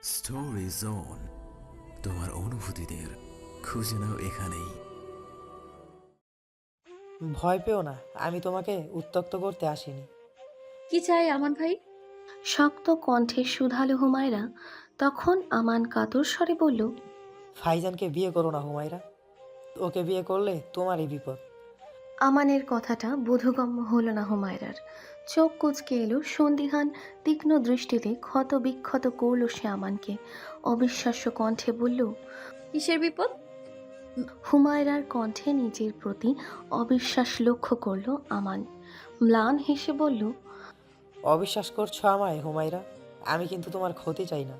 Story zone, তোমার অনুভূতিদের খুঁজে নাও এখানেই। ভয় পেও না, আমি তোমাকে উত্ত্যক্ত করতে আসিনি। কি চাই আমান ভাই? শক্ত কণ্ঠে শুধালো হুমায়রা। তখন আমান কাতর স্বরে বলল, ফাইজানকে বিয়ে করো না হুমায়রা, ওকে বিয়ে করলে তোমারই বিপদ। আমানের কথাটা বোধগম্য হলো না হুমায়রার। চোখ কুঁচকে এলো সন্দিহান তীক্ষ্ণ দৃষ্টিতে ক্ষত বিক্ষত করল সে আমানকে। অবিশ্বাস্য কণ্ঠে বলল, কিসের বিপদ? হুমায়রার কণ্ঠে নিজের প্রতি অবিশ্বাস লক্ষ্য করল আমান। ম্লান হেসে বলল, অবিশ্বাস করছো আমায় হুমায়রা? আমি কিন্তু তোমার ক্ষতি চাই না।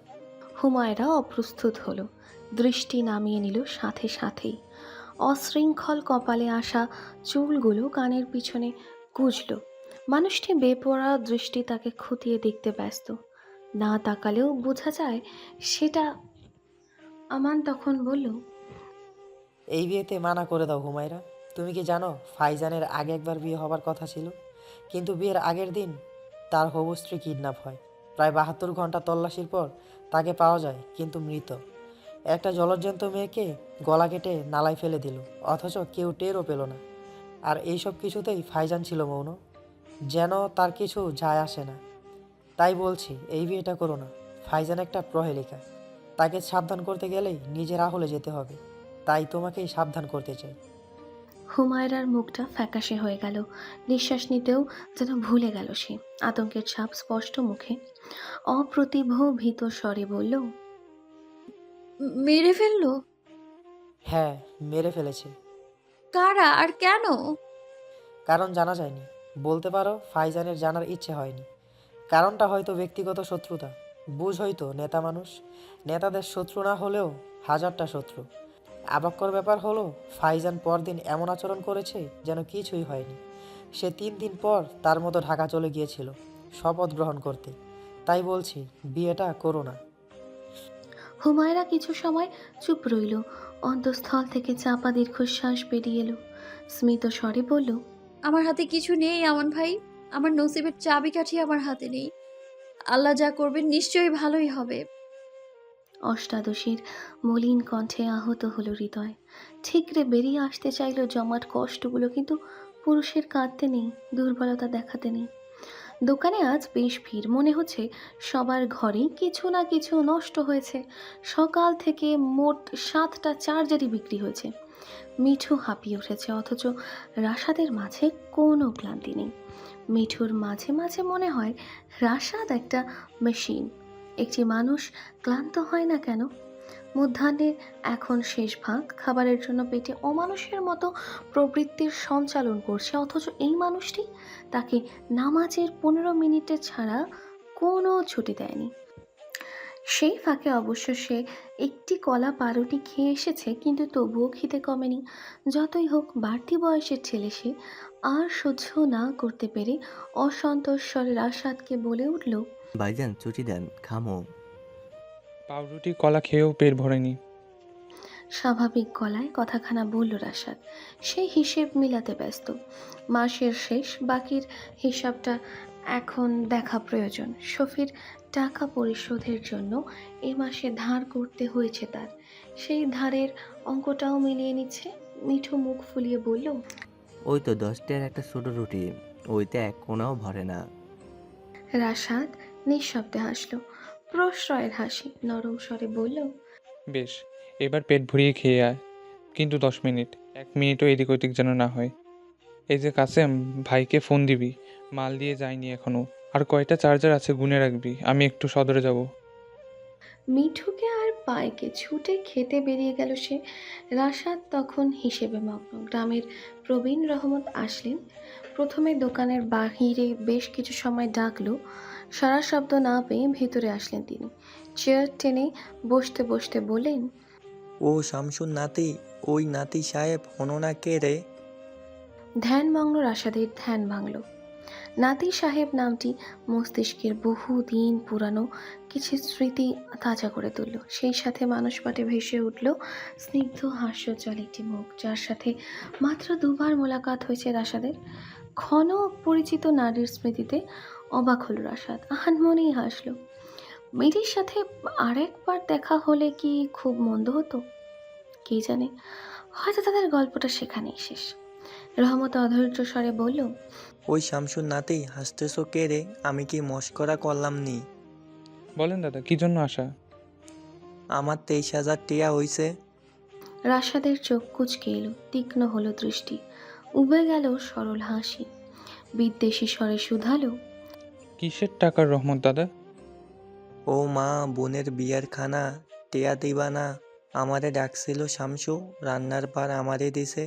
হুমায়রা অপ্রস্তুত হলো, দৃষ্টি নামিয়ে নিল সাথে সাথেই। অশৃঙ্খল কপালে আসা চুলগুলো কানের পিছনে গুজল। মানুষটি বেপরোয়া দৃষ্টি তাকে খুঁটিয়ে দেখতে ব্যস্ত। না তাকালেও বোঝা যায় সেটা। আমান তখন বলল, এই বিয়েতে মানা করে দাও হুমায়রা। তুমি কি জানো ফাইজানের আগে একবার বিয়ে হবার কথা ছিল, কিন্তু বিয়ের আগের দিন তার হবু স্ত্রী কিডন্যাপ হয়। প্রায় 72 ঘন্টা তল্লাশির পর তাকে পাওয়া যায়, কিন্তু মৃত। একটা জলজ্যান্ত মেয়েকে গলা কেটে নালায় ফেলে দিল, অথচ কেউ টেরও পেল না। আর এইসব কিছুতেই ফাইজান ছিল মৌন, যেন তার কিছু যায় আসে না। তাই বলছি, এই বিয়েটা করো না। ফাইজান একটা প্রহেলিকা, তাকে সাবধান করতে গেলেই নিজের আহলে যেতে হবে। তাই তোমাকেই সাবধান করতে চাই। হুমায়রার মুখটা ফ্যাকাশে হয়ে গেল। নিঃশ্বাস নিতেও যেন ভুলে গেল সে। আতঙ্কের ছাপ স্পষ্ট মুখে। অপ্রতিভ ভীত স্বরে বলল, মেরে ফেললো? হ্যাঁ, মেরে ফেলেছে। কারা আর কেন? কারণ জানা যায়নি। বলতে পারো ফাইজানের জানার ইচ্ছে হয়নি। কারণটা হয়তো ব্যক্তিগত শত্রুতা। বুঝ হয়তো নেতা মানুষ, নেতাদের শত্রু না হলেও হাজারটা শত্রু। অবাক্যর ব্যাপার হলো, ফাইজান পরদিন এমন আচরণ করেছে যেন কিছুই হয়নি। সে 3 দিন পর তার মতো ঢাকা চলে গিয়েছিল শপথ গ্রহণ করতে। তাই বলছি, বিয়েটা করো না। হুমায়রা কিছু সময় চুপ রইল। অন্তঃস্থল থেকে চাপা দীর্ঘশ্বাস বেরিয়ে এলো। স্মিত স্বরে বলল, আমার হাতে কিছু নেই আমান ভাই। আমার নসিবের চাবিকাঠি আমার হাতে নেই। আল্লাহ যা করবেন নিশ্চয়ই ভালোই হবে। অষ্টাদশীর মলিন কণ্ঠে আহত হলো হৃদয়। ঠিকরে বেরিয়ে আসতে চাইল জমাট কষ্টগুলো, কিন্তু পুরুষের কাঁদতে নেই, দুর্বলতা দেখাতে নেই। দোকানে আজ বেশ ভিড়, মনে হচ্ছে সবার ঘরেই কিছু না কিছু নষ্ট হয়েছে। সকাল থেকে মোট 7টা চার্জারই বিক্রি হয়েছে। মিঠু হাঁপিয়ে উঠেছে, অথচ রাশাদের মাঝে কোনো ক্লান্তি নেই। মিঠুর মাঝে মাঝে মনে হয় রাশাদ একটা মেশিন। একটি মানুষ ক্লান্ত হয় না কেন? মধ্যাহ্নের এখন শেষ ভাগ, খাবারের জন্য পেটে অমানুষের মতো প্রবৃত্তির সঞ্চালন করছে, অথচ এই মানুষটি তাকে নামাজের 15 মিনিটে ছাড়া কোনো ছুটি দেয়নি। সেই ফাঁকে অবশ্য সে একটি কলা পাউরুটি খেয়ে এসেছে, কিন্তু তবুও খিদে কমেনি। যতই হোক বাড়তি বয়সের ছেলে সে। আর সহ্য না করতে পেরে অসন্তোষ স্বরে রাশাদকে বলে উঠল, ভাইজান ছুটি দেন, খামো। পাউরুটি কলা খেয়েও পেট ভরেনি। স্বাভাবিক গলায় কথাখানা বলল রাশাদ। সে হিসেব মিলাতে ব্যস্ত। মাসের শেষ, বাকির হিসাবটা এখন দেখা প্রয়োজন। শফির টাকা পরিশোধের জন্য এ মাসে ধার করতে হয়েছে তার। সেই ধারের অঙ্কটাও মিলিয়ে নিচ্ছে। মিঠু মুখ ফুলিয়ে বলল, ওই তো 10টার একটা ছোট রুটি, ওইতে এক কোনাও ভরে না। রাশাদ নিঃশব্দে হাসল। প্রশ্রয়ের হাসি। নরম স্বরে বলল, বেশ, এবার পেট ভরিয়ে খেয়ে আয়, কিন্তু 10 মিনিট, 1 মিনিটও এদিক ওদিক যেন না হয়। এই যে কাসেম, ভাইকে ফোন দিবি। মাল দিয়ে যায়নি এখনো। আর কয়টা চার্জার আছে গুনে রাখবি, আমি একটু সদরে যাব। মিঠুকে আর পায়কে ছুটে খেতে বেরিয়ে গেল সে। রাশাদ তখন হিসেবে মগ্ন। গ্রামের প্রবীণ রহমত আসলেন। প্রথমে দোকানের বাহিরে বেশ কিছু সময় ডাকলো। সারা শব্দ না পেয়ে ভেতরে আসলেন তিনি। চেয়ার টেনে বসতে বসতে বললেন, ও শামসুর নাতি, ওই নাতি সাহেব হনো না কে রে? ধ্যান ভাঙল রাশাদের, ধ্যান ভাঙল। নাতি সাহেব নামটি মস্তিষ্কের বহুদিন পুরানো কিছু স্মৃতি তাজা করে তুলল। সেই সাথে মানুষ পাটে ভেসে উঠল স্নিগ্ধ হাস্যজ্জ্বল একটি মুখ, যার সাথে মাত্র দুবার মোলাকাত হয়েছে রাশাদের। ক্ষণ পরিচিত নারীর স্মৃতিতে অবাক হল রাশাদ। আনমনেই হাসল। মেয়েটির সাথে আরেকবার দেখা হলে কি খুব মন্দ হতো? কে জানে, হয়তো তাদের গল্পটা সেখানেই শেষ। রহমত অধৈর্য স্বরে বলল, ওই শামসুর নাতি হাসতেছো কে রে? আমি কি মস্করা করলাম নি? বলেন দাদা, কি জন্য আসা? আমার 23,000 টিয়া হইছে। রাশাদের চোখ কুঁচকে এলো, তীক্ষ্ণ হলো দৃষ্টি, উবে গেল সরল হাসি, বিদ্বেষী স্বরে শুধালো, কিসের টাকার রহমত দাদা? ও মা, বোনের বিয়ার খানা টিয়া দিবা না? আমারে ডাকছিল শামসু, রান্নার পার আমারে দিছে।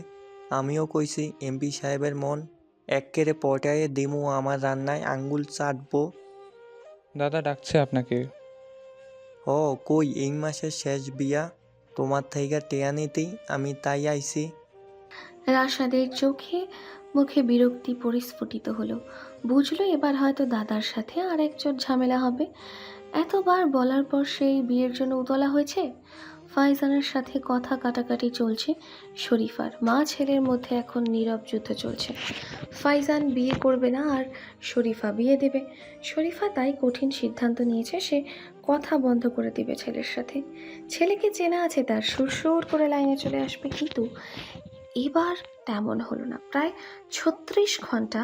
আমিও কইছি এমপি সাহেবের মন, এক্কেরে পটায়ে দিমু আমার রান্নায় আঙ্গুল চাটবো। দাদা ডাকছে আপনাকে। হ, কই এই মাসের শেষ বিয়া, তোমার থাইকা টিয়া নিতেই আমি তাই আইছি। রাশাদের চোখে মুখে বিরক্তি পরিস্ফুটিত হলো। বুঝলো এবার হয়তো দাদার সাথে আর একজোট ঝামেলা হবে। এতবার বলার পর সেই বিয়ের জন্য উতলা হয়েছে। ফাইজানের সাথে কথা কাটাকাটি চলছে শরীফার। মা ছেলের মধ্যে এখন নীরব যুদ্ধ চলছে। ফাইজান বিয়ে করবে না আর শরীফা বিয়ে দেবে। শরীফা তাই কঠিন সিদ্ধান্ত নিয়েছে, সে কথা বন্ধ করে দিবে ছেলের সাথে। ছেলেকে চেনা আছে তার, সুরসুর করে লাইনে চলে আসবে। কিন্তু এবার তেমন হলো না। প্রায় 36 ঘন্টা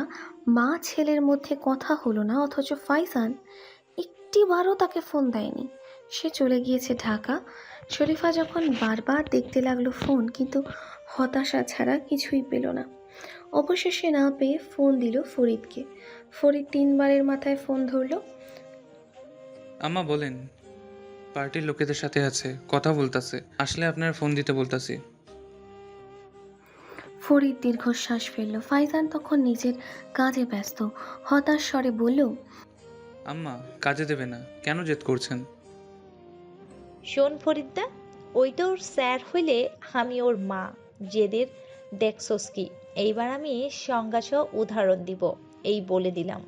মা ছেলের মধ্যে কথা হলো না, অথচ ফাইজান একটিবারও তাকে ফোন দেয়নি। সে চলে গিয়েছে ঢাকা। শরীফা যখন বারবার দেখতে লাগলো ফোন, কিন্তু হতাশা ছাড়া কিছুই পেল না। অবশেষে না পেয়ে ফোন দিল ফরিদকে। ফরিদ 3 বারের মাথায় ফোন ধরল। আম্মা বলেন। পার্টির লোকেদের সাথে আছে, কথা বলতাছে, আসলে আপনার ফোন দিতে বলতাছি। ফরিদ দীর্ঘশ্বাস ফেলল। ফাইজান তখন নিজের কাজে ব্যস্ত, হতাশ স্বরে বলল, আম্মা কাজে দেবে না কেন, জেদ করছেন? শোন ফরিদা, ওইটা ওর স্যার হইলে আমি ওর মা। জেদের দেখছস কি, এইবার আমি সংজ্ঞাসহ উদাহরণ দিব, এই বলে দিলাম।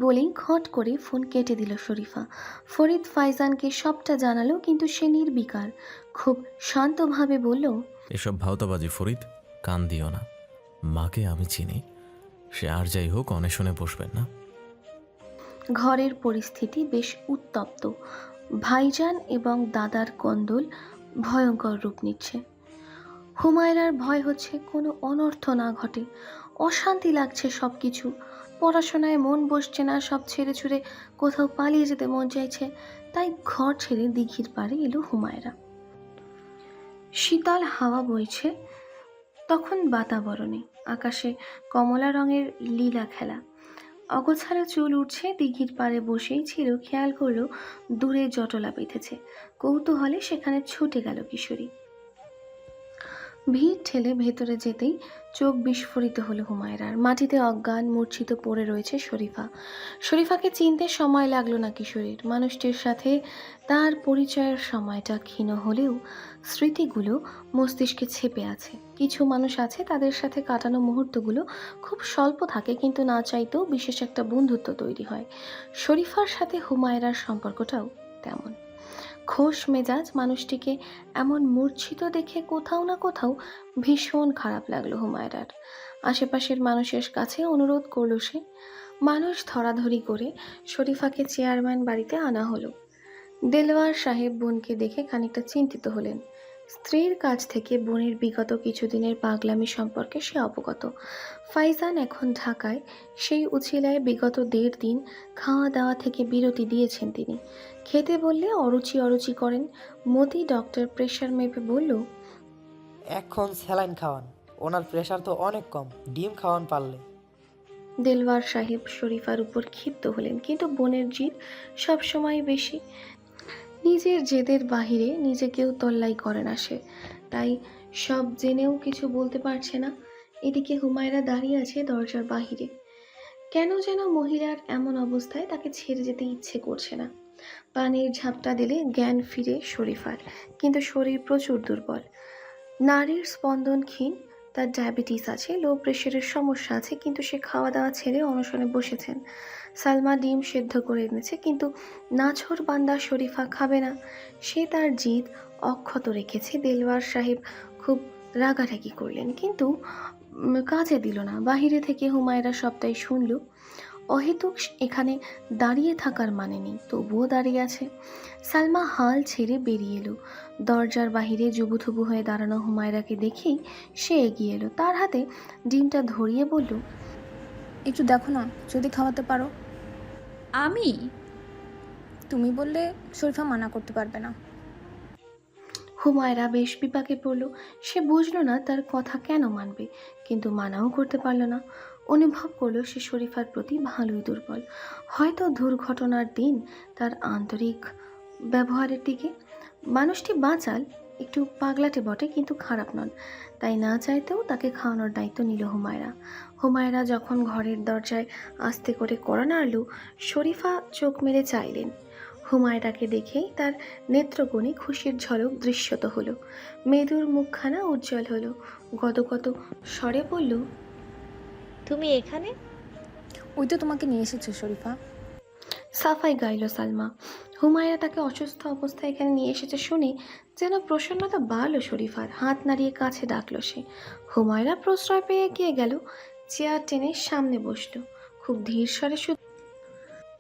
বলেই খট করে ফোন কেটে দিল শরীফা। ফরিদ ফাইজানকে সবটা জানালো, কিন্তু সে নির্বিকার। খুব শান্তভাবে বলল, এসব ভাওতাবাজি ফরিদ, কান দিও না। মাকে আমি চিনি, সে আর যাই হোক অনেশনে বসবেন না। ঘরের পরিস্থিতি বেশ উত্তপ্ত। ভাইজান এবং দাদার কন্দল ভয়ঙ্কর রূপ নিচ্ছে। হুমায়রার ভয় হচ্ছে কোনো অনর্থ না ঘটে। অশান্তি লাগছে সব কিছু। পড়াশোনায় মন বসছে না, সব ছেড়ে ছুড়ে কোথাও পালিয়ে যেতে মন চাইছে। তাই ঘর ছেড়ে দিঘির পাড়ে এলো হুমায়রা। শীতল হাওয়া বইছে তখন বাতাবরণে, আকাশে কমলা রঙের লীলা খেলা। অগোছালো চুল উঠছে, দিঘির পাড়ে বসেই ছিল, খেয়াল করলো দূরে জটলা বেঁধেছে। কৌতূহলে সেখানে ছুটে গেল কিশোরী। ভিড় ঠেলে ভেতরে যেতেই চোখ বিস্ফোরিত হলো হুমায়রার। মাটিতে অজ্ঞান মূর্ছিত পড়ে রয়েছে শরীফা। শরীফাকে চিনতে সময় লাগলো না কিশোরীর। মানুষটির সাথে তার পরিচয়ের সময়টা ক্ষীণ হলেও স্মৃতিগুলো মস্তিষ্কে ছেপে আছে। কিছু মানুষ আছে তাদের সাথে কাটানো মুহূর্তগুলো খুব স্বল্প থাকে, কিন্তু না চাইতেও বিশেষ একটা বন্ধুত্ব তৈরি হয়। শরীফার সাথে হুমায়রার সম্পর্কটাও তেমন। খোশ মেজাজ মানুষটিকে এমন মূর্ছিত দেখে কোথাও না কোথাও ভীষণ খারাপ লাগলো হুমায়রার। আশেপাশের মানুষের কাছে অনুরোধ করলো সে। মানুষ ধরাধরি করে শরীফাকে চেয়ারম্যান বাড়িতে আনা হলো। দেলওয়ার সাহেব বোনকে দেখে খানিকটা চিন্তিত হলেন। স্ত্রীর কাছ থেকে বোনের বিগত কিছুদিনের পাগলামি সম্পর্কে সে অবগত। ফাইজান এখন ঢাকায়। সেই উছিলায় বিগত 1.5 দিন খাওয়া দাওয়া থেকে বিরতি দিয়েছেন তিনি। খেতে বললে অরুচি অরুচি করেন। মতি ডক্টর প্রেশার মেপে বলল, এখন স্যালাইন খাওয়ান, ওনার প্রেশার তো অনেক কম, ডিম খাওয়ান পারলে। দেলওয়ার সাহেব শরীফার উপর ক্ষিপ্ত হলেন, কিন্তু বোনের জিদ সবসময় বেশি। নিজের জেদের বাহিরে নিজেকেও তল্লাই করে না সে। তাই সব জেনেও কিছু বলতে পারছে না। এদিকে হুমায়রা দাঁড়িয়ে আছে দরজার বাহিরে। কেন যেন মহিলার এমন অবস্থায় তাকে ছেড়ে যেতে ইচ্ছে করছে না। পানির ঝাপটা দিলে জ্ঞান ফিরে শরীফার, কিন্তু শরীর প্রচুর দুর্বল। নারীর স্পন্দন ক্ষীণ, তার ডায়াবেটিস আছে, লো প্রেশারের সমস্যা আছে, কিন্তু সে খাওয়া দাওয়া ছেড়ে অনশনে বসেছেন। সালমা ডিম সেদ্ধ করে এনেছে, কিন্তু নাছোড় বান্দা শরীফা খাবে না। সে তার জিদ অক্ষত রেখেছে। দেলওয়ার সাহেব খুব রাগারাগি করলেন, কিন্তু কাজে দিল না। বাহিরে থেকে হুমায়রা সবটাই শুনল। অহেতুক এখানে দাঁড়িয়ে থাকার মানে নেই, তবুও দাঁড়িয়ে আছে। সালমা হাল ছেড়ে বেরিয়ে এলো। দরজার বাহিরে জুবুথুবু হয়ে দাঁড়ানো হুমায়রাকে দেখেই সে এগিয়ে এলো, তার হাতে ডিমটা ধরিয়ে বলল, একটু দেখো না যদি খাওয়াতে পারো। আমি? তুমি বললে শরীফা মানা করতে পারবে না। হুমায়রা বেশ বিপাকে পড়ল। সে বুঝলো না তার কথা কেন মানবে, কিন্তু মানাও করতে পারল না। অনুভব করলো সে শরীফার প্রতি ভালোই দুর্বল। হয়তো দুর্ঘটনার দিন তার আন্তরিক ব্যবহারের দিকে। মানুষটি বাঁচাল, একটু পাগলাটে বটে, কিন্তু খারাপ নন। তাই না চাইতেও তাকে খাওয়ানোর দায়িত্ব নিল হুমায়রা। হুমায়রা যখন ঘরের দরজায় আস্তে করে কড়া নাড়ল, শরীফা চোখ মেলে চাইলেন। হুমায়রাকে দেখেই তার নেত্রকোণে খুশির ঝলক দৃশ্যত হলো। মেয়েদুর মুখখানা উজ্জ্বল হলো। গদগদ স্বরে বলল, তুমি এখানে? ওই তো তোমাকে নিয়ে এসেছে শরীফা। সাফাই গাইল সালমা। হুমায়রা তাকে অসুস্থ অবস্থায় এখানে নিয়ে এসেছে শুনে যেন প্রসন্নতা বাড়ল শরীফার। হাত নাড়িয়ে কাছে ডাকলো সে। হুমায়রা প্রশ্রয় পেয়ে এগিয়ে গেল, চেয়ার টেনে সামনে বসলো। খুব ধীর স্বরে শুধু,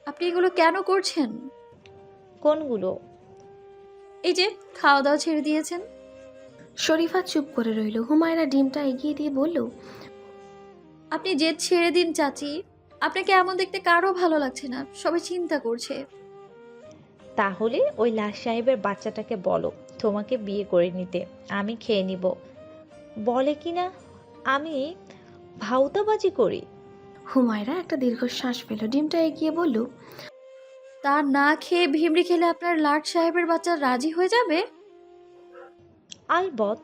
আপনি এগুলো কেন করছেন? কোনগুলো? এই যে খাওয়া দাওয়া ছেড়ে দিয়েছেন। শরীফা চুপ করে রইল। হুমায়রা ডিমটা এগিয়ে দিয়ে বলল, আপনি জেদ ছেড়ে দিন চাচি। আপনাকে এমন দেখতে কারো ভালো লাগছে না, সবাই চিন্তা করছে। তাহলে ওই লাশ সাহেবের বাচ্চাটাকে বলো তোমাকে বিয়ে করে নিতে, আমি খেয়ে নিব। বলে কিনা আমি ভাউতাবাজি করি। হুমায়রা একটা দীর্ঘশ্বাস পেল। ডিমটা এগিয়ে বলল, তা না খেয়ে ভিমড়ি খেলে আপনার লাট সাহেবের বাচ্চা রাজি হয়ে যাবে? আলবত।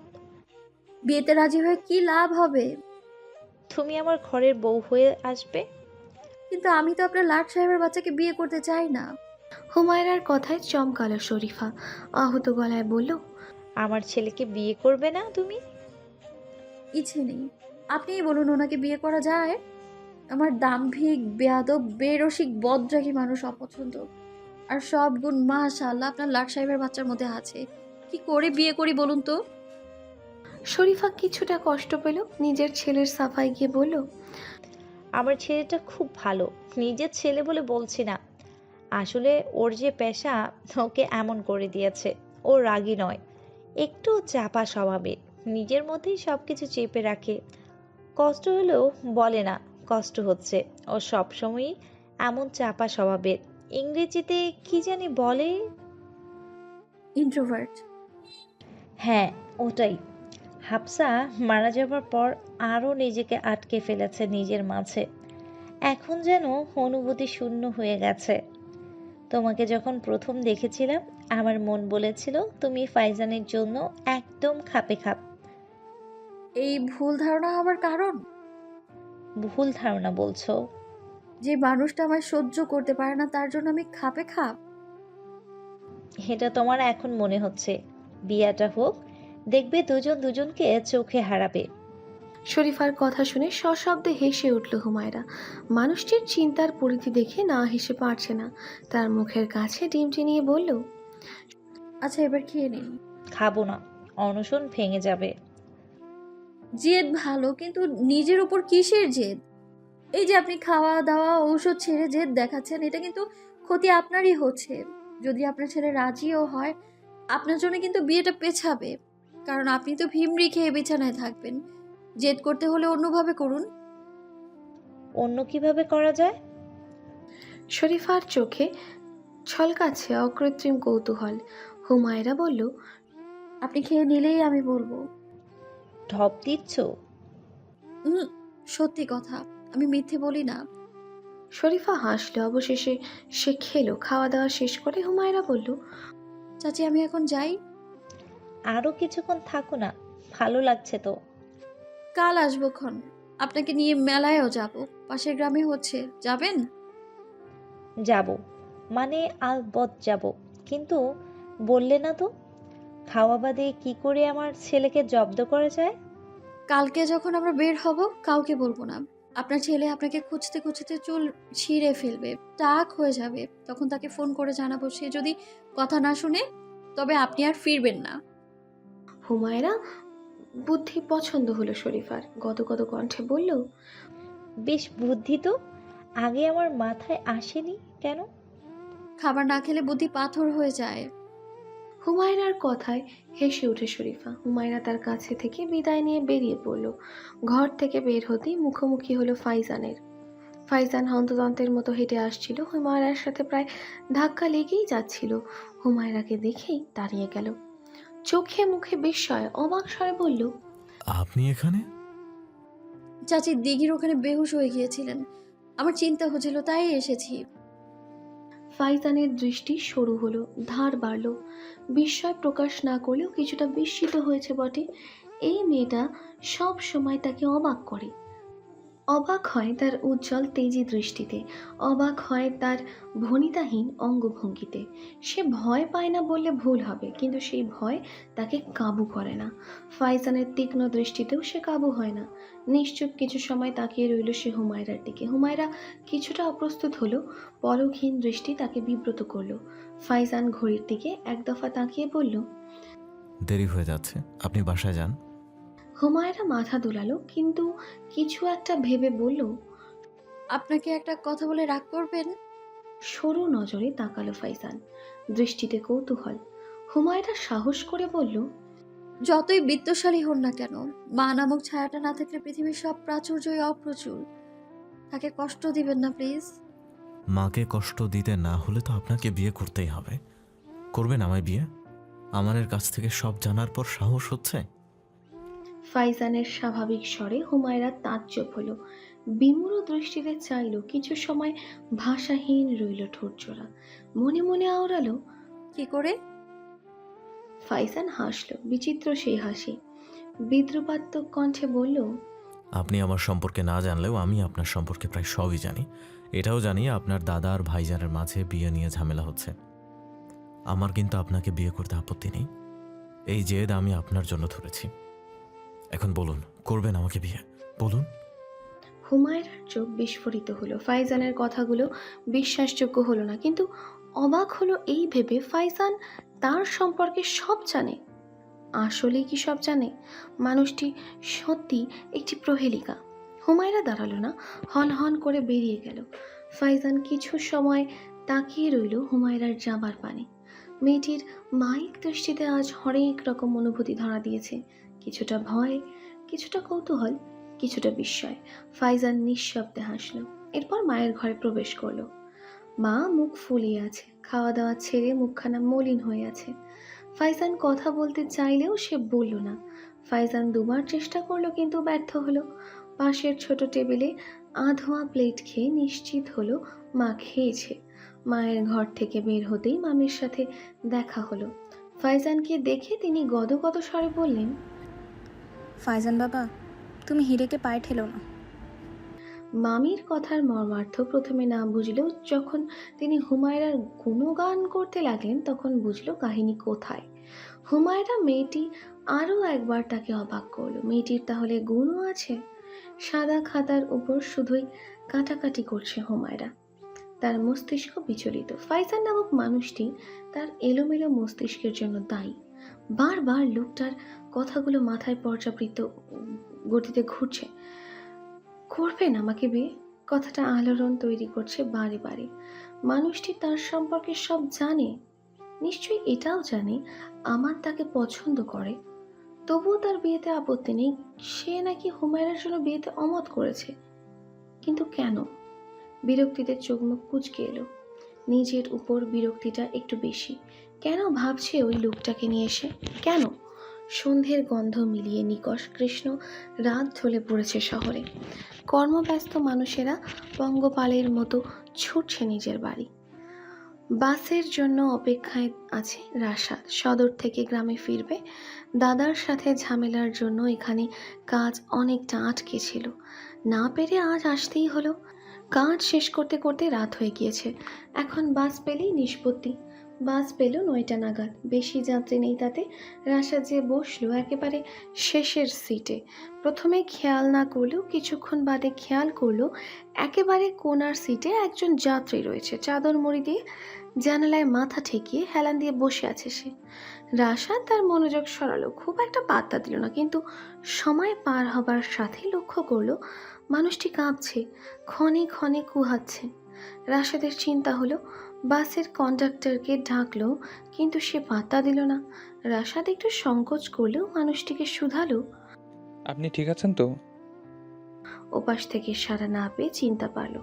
বিয়েতে রাজি হয়ে কি লাভ হবে? তুমি আমার ঘরের বউ হয়ে আসবে। কিন্তু আমি তো আপনার লাট সাহেবের বাচ্চাকে বিয়ে করতে চাই না। হুমায়রার কথায় চমকালো শরীফা। আহত গলায় বলল, আমার ছেলেকে বিয়ে করবে না তুমি? ইচ্ছে নেই। আপনিই বলুন ওনাকে বিয়ে করা যায়? আমার দাম্ভিক বেয়াদব বেরসিক বদরাগী মানুষ অপছন্দ। আর সব গুণ মাশাআল্লাহ আপনার লাট সাহেবের বাচ্চার মধ্যে আছে। কি করে বিয়ে করি বলুন তো? শরীফা কিছুটা কষ্ট পেল। নিজের ছেলের সাফাই গিয়ে বলল, আমার ছেলেটা খুব ভালো, নিজের ছেলে বলে বলছি না। আসলে ওর যে পেশা ওকে এমন করে দিয়েছে। ও রাগী নয়, একটু চাপা স্বভাবের, নিজের মধ্যেই সব কিছু চেপে রাখে। কষ্ট হলেও বলে না কষ্ট হচ্ছে। ও সবসময়ই এমন চাপা স্বভাবের। ইংরেজিতে কি জানি বলে? ইন্ট্রোভার্ট। হ্যাঁ, ওটাই। হাফসা মারা যাবার পর আরও নিজেকে আটকে ফেলেছে নিজের মাঝে। এখন যেন অনুভূতি শূন্য হয়ে গেছে। তোমাকে যখন প্রথম দেখেছিলাম আমার মন বলেছিল তুমি ফাইজানের জন্য একদম খাপে খাপ। এই ভুল ধারণা হবার কারণ? ভুল ধারণা বলছো? যে মানুষটা আমায় সহ্য করতে পারে না তার জন্য আমি খাপে খাপ? এটা তোমার এখন মনে হচ্ছে। বিয়াটা হোক, দেখবে দুজন দুজনকে চোখে হারাবে। শরীফার কথা শুনে সশব্দে হেসে উঠল হুমায়রা। মানুষটির চিন্তার পরিধি দেখে না হেসে পারছে না। তার মুখের কাছে ডিমটি নিয়ে বলল, আচ্ছা এবার খেয়ে নিন। খাবো না, অনশন ভেঙে যাবে। জেদ ভালো, কিন্তু নিজের উপর কিসের জেদ? এই যে আপনি খাওয়া দাওয়া ঔষধ ছেড়ে জেদ দেখাচ্ছেন, এটা কিন্তু ক্ষতি আপনারই হচ্ছে। যদি আপনার ছেলে রাজিও হয়, আপনার জন্য কিন্তু বিয়েটা পেছাবে। কারণ আপনি তো ভিমড়ি খেয়ে বিছানায় থাকবেন। জেদ করতে হলে অন্যভাবে করুন। অন্য কিভাবে করা যায়? শরীফার চোখে ছলকাচ্ছে অকৃত্রিম কৌতূহল। হুমায়রা বলল, আপনি খেয়ে নিলেই আমি বলবো। ঢপ দিচ্ছ? সত্যি কথা, আমি মিথ্যে বলি না। শরীফা হাসল। অবশেষে সে খেলো। খাওয়া দাওয়া শেষ করে হুমায়রা বলল, চাচি আমি এখন যাই? আরো কিছুক্ষণ থাকো না, ভালো লাগছে তো। কাল আসবো ক্ষণ। আপনাকে নিয়ে মেলায়ও যাব, পাশের গ্রামে হচ্ছে, যাবেন? যাব, মানে আলবৎ যাব। কিন্তু বললে না তো, খাওয়া বাদে কি করে আমার ছেলেকে জব্দ করা যায়? কালকে যখন আমরা বের হব কাউকে বলবো না। আপনার ছেলে আপনাকে খুঁজতে খুঁজতে চুল ছিঁড়ে ফেলবে, টাক হয়ে যাবে। তখন তাকে ফোন করে জানাবো। সে যদি কথা না শুনে তবে আপনি আর ফিরবেন না। হুমায়রা বুদ্ধি পছন্দ হলো শরীফার। গদগদ কণ্ঠে বলল, বেশ বুদ্ধি তো। আগে আমার মাথায় আসেনি কেন? খাবার না খেলে বুদ্ধি পাথর হয়ে যায়। হুমায়রার কথায় হেসে ওঠে শরীফা। হুমায়রা তার কাছে থেকে বিদায় নিয়ে বেরিয়ে পড়ল। ঘর থেকে বের হতেই মুখোমুখি হলো ফাইজানের। ফাইজান হন্তদন্তের মতো হেঁটে আসছিল, হুমায়রার সাথে প্রায় ধাক্কা লেগেই যাচ্ছিল। হুমায়রাকে দেখেই দাঁড়িয়ে গেল, চোখে মুখে বিস্ময়, অবাক স্বরে বলল, আপনি এখানে? চাচি দিঘির ওখানে বেহুশ হয়ে গিয়েছিলেন, আমার চিন্তা হচ্ছিল তাই এসেছি। ফাইজানের দৃষ্টি সরু হলো, ধার বাড়ল। বিস্ময় প্রকাশ না করলেও কিছুটা বিস্মিত হয়েছে বটে। এই মেয়েটা সব সময় তাকে অবাক করে। অবাক হয় তার উজ্জ্বল তেজি দৃষ্টিতে, অবাক হয় তার ভনিতাহীন অঙ্গভঙ্গিতে। সে ভয় পায় না বললে ভুল হবে, কিন্তু সেই ভয় তাকে কাবু করে না। ফাইজানের তীক্ষ্ণ দৃষ্টিতেও সে কাবু হয় না। নিশ্চুপ কিছু সময় তাকিয়ে রইল সে হুমায়রার দিকে। হুমায়রা কিছুটা অপ্রস্তুত হলো, পলকহীন দৃষ্টি তাকে বিব্রত করলো। ফাইজান ঘড়ির দিকে এক দফা তাকিয়ে বলল, দেরি হয়ে যাচ্ছে, আপনি বাসায় যান। হুমায়রা মাথা দুলালো, কিন্তু কিছু একটা ভেবে বলল, আপনাকে একটা কথা বলে রাগ করবেন? সরু নজরে তাকালো ফাইজান, দৃষ্টিতে কৌতূহল। হুমায়রা সাহস করে বলল, যতই বিত্তশালী হন না কেন, মা নামক ছায়াটা না থাকলে পৃথিবীর সব প্রাচুর্যই অপ্রচুর। তাকে কষ্ট দিবেন না প্লিজ। মাকে কষ্ট দিতে না হলে তো আপনাকে বিয়ে করতেই হবে। করবেন আমায় বিয়ে? আমানের কাছ থেকে সব জানার পর সাহস হচ্ছে? ফাইজানের স্বাভাবিক স্বরে হুমায়রা তাজ্জব হলো, বিমূঢ় দৃষ্টিতে চাইল, কিছু সময় ভাষাহীন রইল ঠোঁটজোড়া। মনে মনে আওড়ালো, কি করে? ফাইজান হাসল, বিচিত্র সেই হাসি। বিদ্রুপাত্মক কণ্ঠে বলল, আপনি আমার সম্পর্কে না জানলেও আমি আপনার সম্পর্কে প্রায় সবই জানি। এটাও জানি আপনার দাদা আর ভাইজানের মাঝে বিয়ে নিয়ে ঝামেলা হচ্ছে। আমার কিন্তু আপনাকে বিয়ে করতে আপত্তি নেই। এই জেদ আমি আপনার জন্য ধরেছি। এখন বলুন, করবেন আমাকে বিয়ে? বলুন। হুমায়রার চোখ বিস্ফোরিত হলো। ফাইজানের কথাগুলো বিশ্বাসযোগ্য হলো না, কিন্তু অবাক হলো এই ভেবে ফাইজান তার সম্পর্কে সব জানে। আসলেই কি সব জানে? মানুষটি সত্যি একটি প্রহেলিকা। হুমায়রা দাঁড়ালো না, হন হন করে বেরিয়ে গেল। ফাইজান কিছু সময় তাকিয়ে রইল হুমায়রার যাবার পানে। মেয়েটির মায়িক দৃষ্টিতে আজ হরেক রকম অনুভূতি ধরা দিয়েছে, কিছুটা ভয়, কিছুটা কৌতূহল, কিছুটা বিস্ময়। ফাইজান নিঃশব্দে হাসল, এরপর মায়ের ঘরে প্রবেশ করলো। মা মুখ ফুলিয়ে আছে, খাওয়া দাওয়া ছেড়ে মুখখানা মলিন হয়ে আছে। ফাইজান কথা বলতে চাইলেও সে বলল না। ফাইজান দুবার চেষ্টা করলো, কিন্তু ব্যর্থ হলো। পাশের ছোট টেবিলে আধোয়া প্লেট খেয়ে নিশ্চিত হলো মা খেয়েছে। মায়ের ঘর থেকে বের হতেই মামির সাথে দেখা হলো। ফাইজানকে দেখে তিনি গদগদ স্বরে বললেন, ফাইজান বাবা, তুমি হিরেকে পায়ে ঠেলো না। মামির কথার মর্মার্থ প্রথমে না বুঝলেও যখন তিনি হুমায়রার গুণগান করতে লাগলেন তখন বুঝলো কাহিনী কোথায়। হুমায়রা মেয়েটি আরও একবার তাকে অবাক করলো। মেয়েটির তাহলে গুণও আছে? সাদা খাতার উপর শুধুই কাটাকাটি করছে হুমায়রা। তার মস্তিষ্ক বিচলিত। ফাইজান নামক মানুষটি তার এলোমেলো মস্তিষ্কের জন্য দায়ী। বারবার লোকটার কথাগুলো মাথায় পর্যাবৃত্ত গতিতে ঘুরছে। করবেন আমাকে বিয়ে? কথাটা আলোড়ন তৈরি করছে বারে বারে। মানুষটি তার সম্পর্কে সব জানে, নিশ্চয়ই এটাও জানে আমার তাকে পছন্দ করে, তবুও তার বিয়েতে আপত্তি নেই। সে নাকি হুমায়রার জন্য বিয়েতে অমত করেছে, কিন্তু কেন? বিরক্তিতে চোখ মুখ কুঁচকে এলো। নিজের উপর বিরক্তিটা একটু বেশি। কেন ভাবছে ওই লোকটাকে নিয়ে এসে? কেন? সন্ধ্যের গন্ধ মিলিয়ে নিকষ কৃষ্ণ রাত ঢলে পড়েছে শহরে। কর্মব্যস্ত মানুষেরা পঙ্গপালের মতো ছুটছে নিজের বাড়ি। বাসের জন্য অপেক্ষায় আছে রাশাদ। সদর থেকে গ্রামে ফিরবে। দাদার সাথে ঝামেলার জন্য এখানে কাজ অনেকটা আটকে ছিল, না পেরে আজ আসতেই হলো। কাজ শেষ করতে করতে রাত হয়ে গিয়েছে। এখন বাস পেলেই নিষ্পত্তি। বাস পেল 9টা নাগাদ, বেশি যাত্রী নেই তাতে। রাশাদ যে বসলো একেবারে শেষের সিটে। প্রথমে খেয়াল না করলেও কিছুক্ষণ বাদে খেয়াল করলো একেবারে কোনার সিটে একজন যাত্রী রয়েছে। চাদর মুড়ি দিয়ে জানালায় মাথা ঠেকিয়ে হেলান দিয়ে বসে আছে সে। রাশাদ তার মনোযোগ সরালো, খুব একটা পাত্তা দিল না, কিন্তু সময় পার হবার সাথে লক্ষ্য করলো মানুষটি কাঁপছে, ক্ষণে ক্ষণে কুহাচ্ছে। রাশেদের চিন্তা হলো বাসের কন্ডাক্টরকে ডাকলো, কিন্তু সে পাত্তা দিল না। রাশাদ একটু সংকোচ করলেও মানুষটিকে শুধালো। আপনি ঠিক আছেন তো? ওপাশ থেকে সাড়া না পেয়ে চিন্তা পারলো।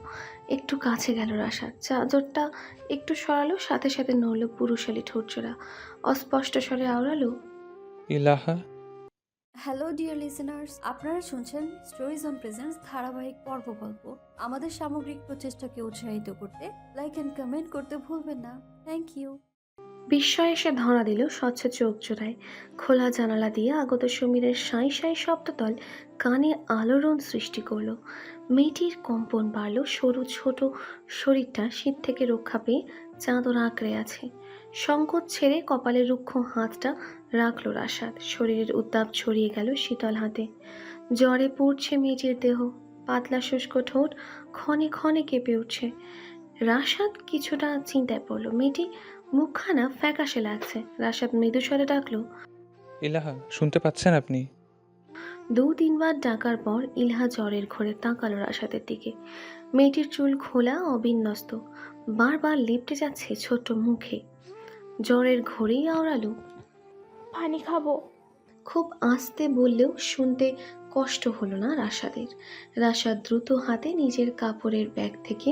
একটু কাছে গেল রাশাদ, চাদরটা একটু সরালো, সাথে সাথে নড়ল পুরুষালী ঠোঁটজোড়া। অস্পষ্ট স্বরে আওড়ালো, ইলাহা। হ্যালো ডিয়ার লিসেনার্স, আপনারা শুনছেন স্টোরিজ অন প্রেজেন্স ধারাবাহিক পর্ব গল্প। আমাদের সামগ্রিক প্রচেষ্টাকে উৎসাহিত করতে লাইক অ্যান্ড কমেন্ট করতে ভুলবেন না। Thank you. বিস্ময়ে এসে ধরা দিল স্বচ্ছ চোখ জোড়ায়। খোলা জানালা দিয়ে আগত সমীরের সাঁই সাঁই শব্দতল কানে আলোড়ন সৃষ্টি করলো। মেয়েটির কম্পন বাড়ল, সরু ছোট শরীরটা শীত থেকে রক্ষা পেয়ে চাদর আঁকড়ে আছে। সংকোচ ছেড়ে কপালে রুক্ষ হাতটা রাখলো রাশাদ। শরীরের উত্তাপ ছড়িয়ে গেল শীতল হাতে। জ্বরে পুড়ছে মেয়েটির দেহ, পাতলা শুষ্ক ঠোঁট ক্ষণে ক্ষণে কেঁপে উঠছে। রাশাদ কিছুটা চিন্তায় পড়ল। মেয়েটি মুখখানা ফ্যাকাশে লাগছে। রাশাদ মৃদু স্বরে ডাকলো, ইলাহা, শুনতে পাচ্ছেন আপনি? 2-3 বার ডাকার পর ইলহা জ্বরের ঘোরে তাকালো রাশাদের দিকে। মেয়েটির চুল খোলা, অবিন্যস্ত, বারবার লেপটে যাচ্ছে ছোট্ট মুখে। জ্বরের ঘোরেই আওড়ালো, পানি খাবো। খুব আস্তে বললেও শুনতে কষ্ট হলো না রাশাদের। রাশাদ দ্রুত হাতে নিজের কাপড়ের ব্যাগ থেকে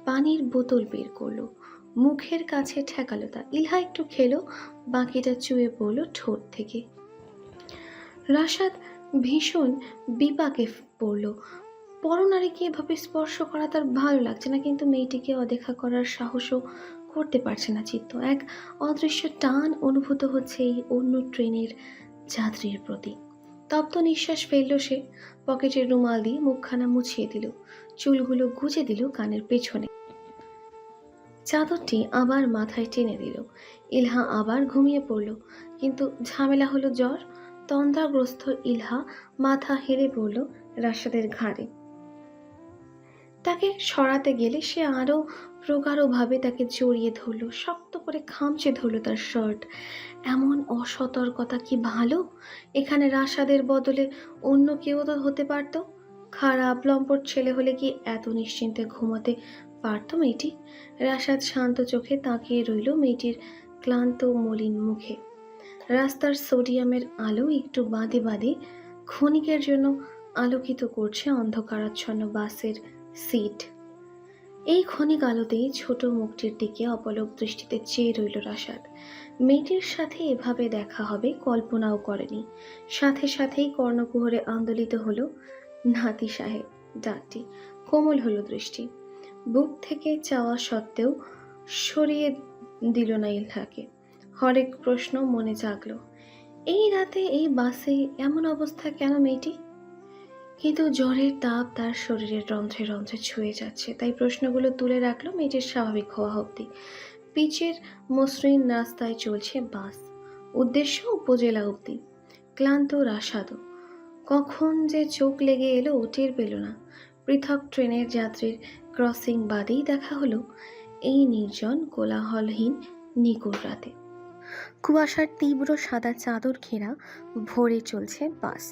পানির বোতল বের করলো, মুখের কাছে ঠেকালো তা। ইলহা একটু খেলো, বাকিটা চুয়ে পড়লো ঠোঁট থেকে। রাশাদ ভীষণ বিপাকে পড়ল। পরনারীকে এভাবে স্পর্শ করা তার ভালো লাগছে না, কিন্তু মেয়েটিকে অদেখা করার সাহসও করতে পারছে না চিত্ত। এক অদৃশ্য টান অনুভূত হচ্ছে এই অন্য ট্রেনের যাত্রীর প্রতি। তপ্ত নিঃশ্বাস ফেলল সে। পকেটের রুমাল দিয়ে মুখখানা মুছিয়ে দিল, চুলগুলো গুজে দিল কানের পেছনে। চাদরটি আবার মাথায় টেনে দিল। ইলহা আবার ঘুমিয়ে পড়ল, কিন্তু ঝামেলা হলো জ্বর। তন্দ্রাগ্রস্ত ইলহা মাথা হেরে পড়ল রাশাদের ঘাড়ে। তাকে সরাতে গেলে সে আরও প্রগাঢ়ভাবে তাকে জড়িয়ে ধরল, শক্ত করে খামচে ধরল তার শার্ট। এমন অসতর্কতা কি ভালো? এখানে রাশাদের বদলে অন্য কেউ তো হতে পারত। খারাপ লম্পট ছেলে হলে কি এত নিশ্চিন্তে ঘুমাতে পারত মেয়েটি? রাশাদ শান্ত চোখে তাকিয়ে রইল মেয়েটির ক্লান্ত মলিন মুখে। রাস্তার সোডিয়ামের আলো একটু বাদে বাদে ক্ষণিকের জন্য আলোকিত করছে অন্ধকারাচ্ছন্ন বাসের সিট। এই ক্ষণিক আলোতেই ছোট মুখটির দিকে অপলক দৃষ্টিতে চেয়ে রইল রাশাদ। মেয়েটির সাথে এভাবে দেখা হবে কল্পনাও করেনি। সাথে সাথেই কর্ণকুহরে আন্দোলিত হলো নাতি সাহেব ডাকটি। কোমল হলো দৃষ্টি। বুক থেকে চাওয়া সত্ত্বেও সরিয়ে দিল না ইলহাকে। হরেক প্রশ্ন মনে জাগলো। এই রাতে এই বাসে এমন অবস্থা কেন মেয়েটি? কিন্তু জ্বরের তাপ তার শরীরের রন্ধ্রে রন্ধ্রে ছুঁয়ে যাচ্ছে, তাই প্রশ্নগুলো তুলে রাখলো মেয়েটির স্বাভাবিক হওয়া অবধি। পিচের মসৃণ রাস্তায় চলছে বাস, উদ্দেশ্য উপজেলা অবধি। ক্লান্ত রাশাদও কখন যে চোখ লেগে এলো টের পেল না। পৃথক ট্রেনের যাত্রীর ক্রসিং বাদেই দেখা হলো এই নির্জন কোলাহলহীন নিগুড় রাতে। কুয়াশার তীব্র সাদা চাদর ঘেরা ভোরে চলছে বাস।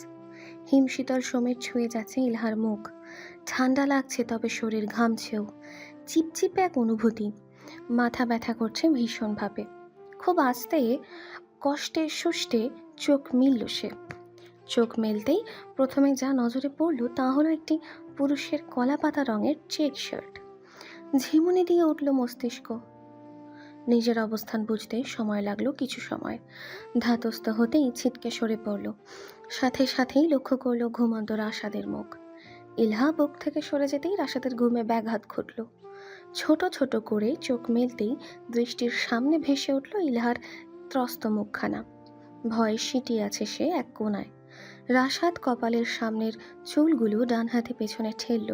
হিমশীতল সময় ছুঁয়ে যাচ্ছে ইলহার মুখ। ঠান্ডা লাগছে, তবে শরীর ঘামছেও। চিপচিপে এক অনুভূতি। মাথা ব্যথা করছে ভীষণভাবে। খুব আস্তে কষ্টে সুষ্টে চোখ মিলল সে। চোখ মেলতেই প্রথমে যা নজরে পড়ল তা হলো একটি পুরুষের কলাপাতা রঙের চেক শার্ট। ঝিমুনি দিয়ে উঠল মস্তিষ্ক। নিজের অবস্থান বুঝতে সময় লাগলো কিছু সময়। ধাতস্থ হতেই ছিটকে সরে পড়ল। সাথে সাথেই লক্ষ্য করলো ঘুমন্ত রাশাদের মুখ। ইলহা বুক থেকে সরে যেতেই রাশাদের ঘুমে ব্যাঘাত ঘটল। ছোট ছোট করে চোখ মেলতেই দৃষ্টির সামনে ভেসে উঠল ইলহার ত্রস্ত মুখখানা। ভয়ে সিটিয়ে আছে সে এক কোণায়। রাশাদ কপালের সামনের চুলগুলো ডান হাতে পেছনে ঠেলল,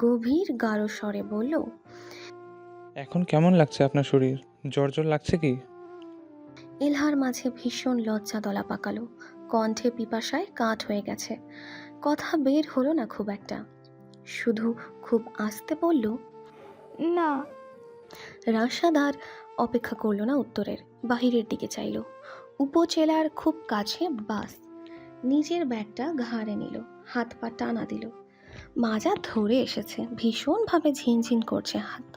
গভীর গাঢ় স্বরে বলল, এখন কেমন লাগছে আপনার শরীর? জ্বর জ্বর লাগছে কি? ইলহার মাঝে ভীষণ লজ্জা দলা পাকালো। কণ্ঠে পিপাসায় কাঠ হয়ে গেছে। কথা বের হলো না খুব একটা। শুধু খুব আস্তে বলল, না। রাশাদ আর অপেক্ষা করলো না উত্তরের। বাহিরের দিকে চাইল। উপজেলার খুব কাছে বাস। নিজের ব্যাগটা ঘাড়ে নিল, হাত পা টানা দিল। মাজা ধরে এসেছে, ভীষণভাবে ঝিনঝিন করছে হাত।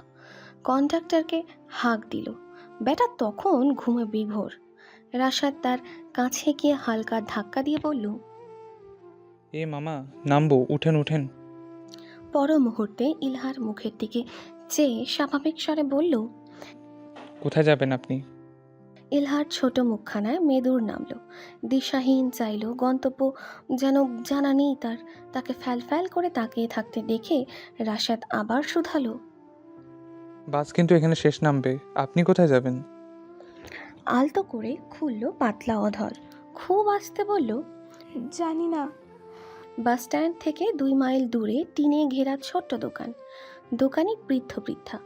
কন্ডাক্টরকে হাঁক দিল। বেটা তখন ঘুমে বিভোর। রাশাদ তার কাছে গিয়ে হালকা ধাক্কা দিয়ে বলল, এ মামা, নামবো, উঠেন উঠেন। পর মুহূর্তে ইলহার মুখের দিকে চেয়ে স্বাভাবিক স্বরে বলল, কোথায় যাবেন আপনি? ইলহার ছোট মুখখানায় মেদুর নামল। দিশাহীন চাইল, গন্তব্য যেন জানা নেই তার। তাকে ফ্যাল ফ্যাল করে তাকিয়ে থাকতে দেখে রাশাদ আবার শুধালো, বাস কিন্তু এখানে শেষ নামবে, আপনি কোথায় যাবেন? আলতো করে খুলল পাতলা অধর। খুব আস্তে বলল, জানি না। বাস স্ট্যান্ড থেকে 2 মাইল দূরে টিনে ঘেরা ছোট্ট দোকান। দোকানি বৃদ্ধ বৃদ্ধা,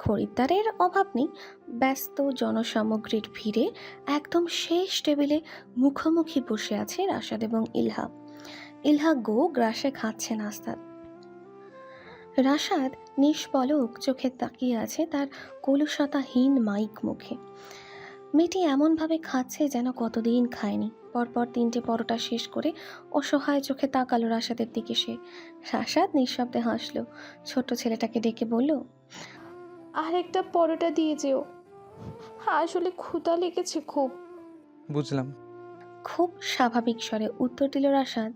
খরিদ্দারের অভাব নেই। ব্যস্ত জনসামগ্রীর ভিড়ে একদম শেষ টেবিলে মুখোমুখি বসে আছে রাশাদ এবং ইলহা। ইলহা গ্রাসে খাচ্ছে নাস্তা। রাশাদ নিষ্পলক চোখে তাকিয়ে আছে তার কলুষতাহীন মাইক মুখে। মেয়েটি এমনভাবে খাচ্ছে যেন কতদিন খায়নি। পরপর 3টে পরোটা শেষ করে অসহায় চোখে তাকালো রাশাদের দিকে সে। রাশাদ নিঃশব্দে হাসলো। ছোট্ট ছেলেটাকে ডেকে বলল, আর একটা পরোটা দিয়ে যেও, আসলে ক্ষুধা লেগেছে খুব। বুঝলাম। খুব স্বাভাবিক স্বরে উত্তর দিল রাশাদ।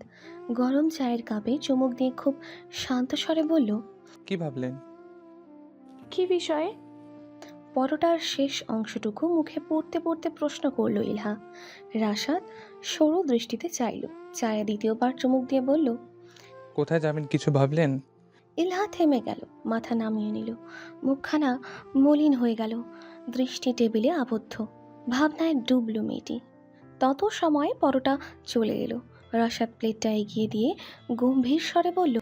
গরম চায়ের কাপে চুমুক দিয়ে খুব শান্ত স্বরে বলল, কি ভাবলেন? কি বিষয়ে? পরোটার শেষ অংশটুকু মুখে পড়তে পড়তে প্রশ্ন করল ইলহা। রাশাদ সরু দৃষ্টিতে চাইল, চায়ে দ্বিতীয়বার চুমুক দিয়ে বলল, কোথায় যাবেন কিছু ভাবলেন? ইলহা থেমে গেল, মাথা নামিয়ে নিল। মুখখানা মলিন হয়ে গেল, দৃষ্টি টেবিলে আবদ্ধ। ভাবনায় ডুবল মেয়েটি। তত সময়ে পরোটা চলে এলো। রাশাদ প্লেটটা এগিয়ে দিয়ে গম্ভীর স্বরে বলল,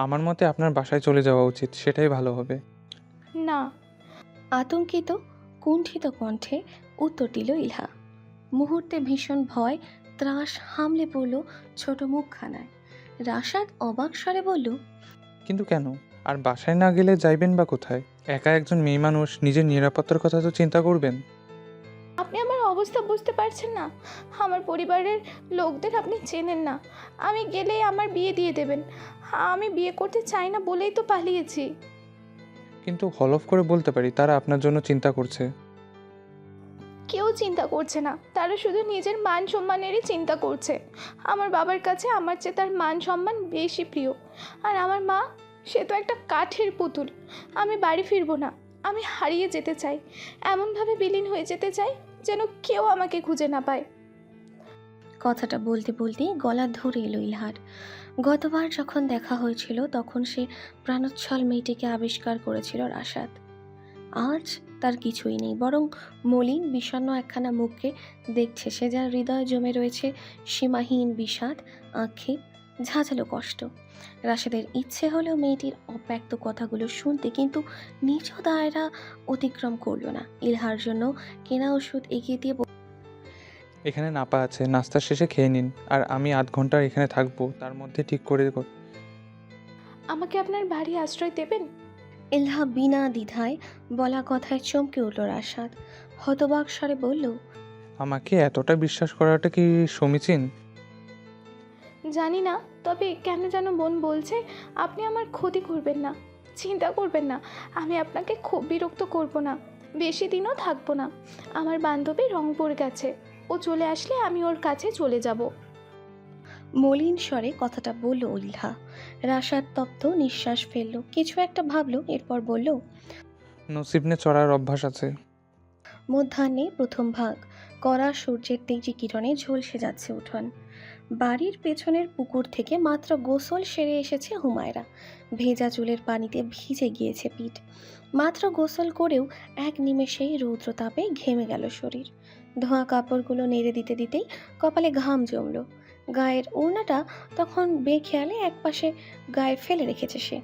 আমার মতে আপনার বাসায় চলে যাওয়া উচিত, সেটাই ভালো হবে। না। আতঙ্কিত কুণ্ঠিত কণ্ঠে উত্তর দিল ইলহা। মুহূর্তে ভীষণ ভয় ত্রাস হামলে পড়ল ছোট মুখখানায়। রাশাদ অবাক স্বরে বলল, কিন্তু কেন? আর বাসায় না গেলে যাইবেন বা কোথায়? একা একজন মেয়ে মানুষ, নিজের নিরাপত্তার কথা তো চিন্তা করবেন। আপনি আমার অবস্থা বুঝতে পারছেন না। আমার পরিবারের লোকদের আপনি চেনেন না। আমি গেলেই আমার বিয়ে দিয়ে দেবেন। আমি বিয়ে করতে চাই না বলেই তো পালিয়েছি। কিন্তু হলফ করে বলতে পারি তারা আপনার জন্য চিন্তা করছে। কেউ চিন্তা করছে না, তারা শুধু নিজের মান সম্মানেরই চিন্তা করছে। আমার বাবার কাছে আমার চেয়ে তার মান সম্মান বেশি প্রিয়। আর আমার মা, সে তো একটা কাঠের পুতুল। আমি বাড়ি ফিরবো না। আমি হারিয়ে যেতে চাই, এমনভাবে বিলীন হয়ে যেতে চাই যেন কেউ আমাকে খুঁজে না পায়। কথাটা বলতে বলতেই গলা ধরে এলো ইলহার। গতবার যখন দেখা হয়েছিল তখন সে প্রাণোচ্ছল মেয়েটিকে আবিষ্কার করেছিল রাশাদ। আজ তার কিছুই নেই, বরং মলিন বিষণ্ণ একখানা মুখকে দেখছে সে, যার হৃদয়ে জমে রয়েছে সীমাহীন বিষাদ, আক্ষেপ, ঝাঁঝালো কষ্ট। রাশেদের ইচ্ছে হলো মেয়েটির অব্যক্ত কথাগুলো শুনতে, কিন্তু নিজ দায়রা অতিক্রম করলো না। ইলহার জন্য কেনা ওষুধ এগিয়ে দিয়ে এখানে নাপা আছে, নাস্তার শেষে খেয়ে নিন। আর আমি আধ ঘন্টা এখানে থাকবো, তার মধ্যে ঠিক করে আমাকে আপনার বাড়ি আশ্রয় দেবেন? ইলহা বিনা দ্বিধায় বলা কথায় চমকে উঠল রাশাদ। হতবাক স্বরে বলল, আমাকে এতটা বিশ্বাস করাটা কি সমীচীন? জানি না, তবে কেন যেন মন বলছে আপনি আমার ক্ষতি করবেন না। চিন্তা করবেন না, আমি আপনাকে খুব বিরক্ত করব না। বেশি দিনও থাকবো না। আমার বান্ধবী রংপুর গেছে, ও চলে আসলে আমি ওর কাছে চলে যাব। মলিন স্বরে কথাটা বলল ইলহা। রাশাদ তপ্ত নিঃশ্বাস ফেলল, কিছু একটা ভাবলো, এরপর বলল, নসিবনে চড়ার অভ্যাস আছে। মধ্যাহ্নে প্রথম ভাগ। কড়া সূর্যের তেজি কিরণে ঝলসে যাচ্ছে উঠোন। বাড়ির পেছনের পুকুর থেকে মাত্র গোসল সেরে এসেছে হুমায়রা। ভেজা চুলের পানিতে ভিজে গিয়েছে পিঠ। মাত্র গোসল করেও এক নিমেষেই রৌদ্রতাপে ঘেমে গেল শরীর। ধোয়া কাপড়গুলো নেড়ে দিতে দিতেই কপালে ঘাম জমল। গায়ের ওড়নাটা তখন বেখেয়ালে একপাশে গায়ে ফেলে রেখেছে সে।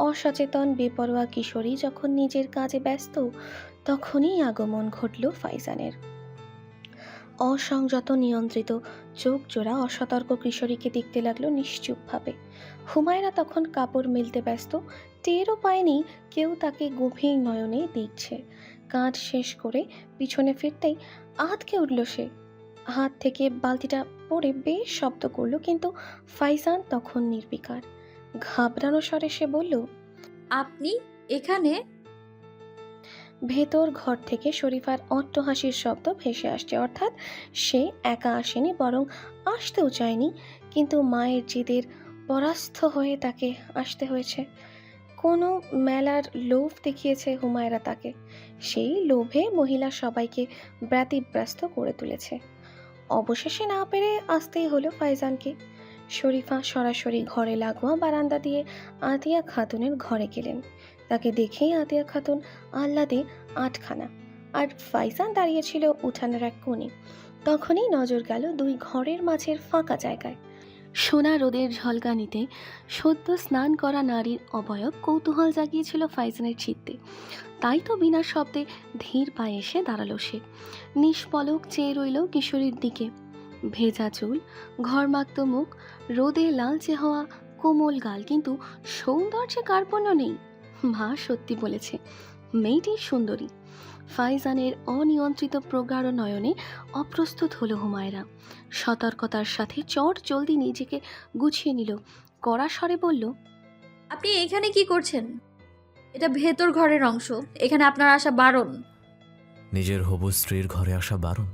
অসচেতন বেপরোয়া কিশোরী যখন নিজের কাজে ব্যস্ত, তখনই আগমন ঘটল ফাইজানের। অসংযত নিয়ন্ত্রিত চোখ জোড়া অসতর্ক কিশোরীকে দেখতে লাগলো নিশ্চুপভাবে। হুমায়রা তখন কাপড় মেলতে ব্যস্ত, টেরও পায়নি কেউ তাকে গভীর নয়নে দেখছে। কাজ শেষ করে পিছনে ফিরতেই আঁতকে উঠল সে। হাত থেকে বালতিটা পড়ে বেশ শব্দ করলো, কিন্তু ফাইজান তখন নির্বিকার। ঘাবড়ানো স্বরে সে বলল, আপনি এখানে? ভেতর ঘর থেকে শরীফার অট্টহাসির শব্দ ভেসে আসছে। অর্থাৎ সে একা আসেনি, বরং আসতেও চায়নি, কিন্তু মায়ের জিদের পরাস্ত হয়ে তাকে আসতে হয়েছে। কোনো মেলার লোভ দেখিয়েছে হুমায়রা তাকে, সেই লোভে মহিলা সবাইকে ব্যতিব্যস্ত করে তুলেছে। অবশেষে না পেরে আসতেই হলো ফাইজানকে। শরীফা সরাসরি ঘরে লাগোয়া বারান্দা দিয়ে আতিয়া খাতুনের ঘরে গেলেন। তাকে দেখেই আতিয়া খাতুন আহ্লাদে আটখানা, আর ফাইজান দাঁড়িয়েছিল উঠানের এক কোণে। তখনই নজর গেল দুই ঘরের মাঝের ফাঁকা জায়গায়। সোনা রোদের ঝলকানিতে সদ্য স্নান করা নারীর অবয়ব কৌতূহল জাগিয়েছিল ফাইজানের চিত্তে। তাই তো বিনা শব্দে ধীর পায়ে এসে দাঁড়ালো সে। নিষ্পলক চেয়ে রইল কিশোরীর দিকে। ভেজা চুল, ঘরমাক্ত মুখ, রোদে লালচে হওয়া কোমল গাল, কিন্তু সৌন্দর্যে কার্পণ্য নেই। মা সত্যি বলেছে, মেয়েটি সুন্দরী। ফাইজানের অনিয়ন্ত্রিত প্রগাঢ় নয়নে অপ্রস্তুত হলো হুমায়রা। সতর্কতার সাথে চট জলদি নিজেকে গুছিয়ে নিল, কড়া স্বরে বলল, আপনি এখানে কি করছেন? এটা ভেতর ঘরের অংশ, এখানে আপনার আসা বারণ। নিজের হবু স্ত্রীর ঘরে আসা বারণ?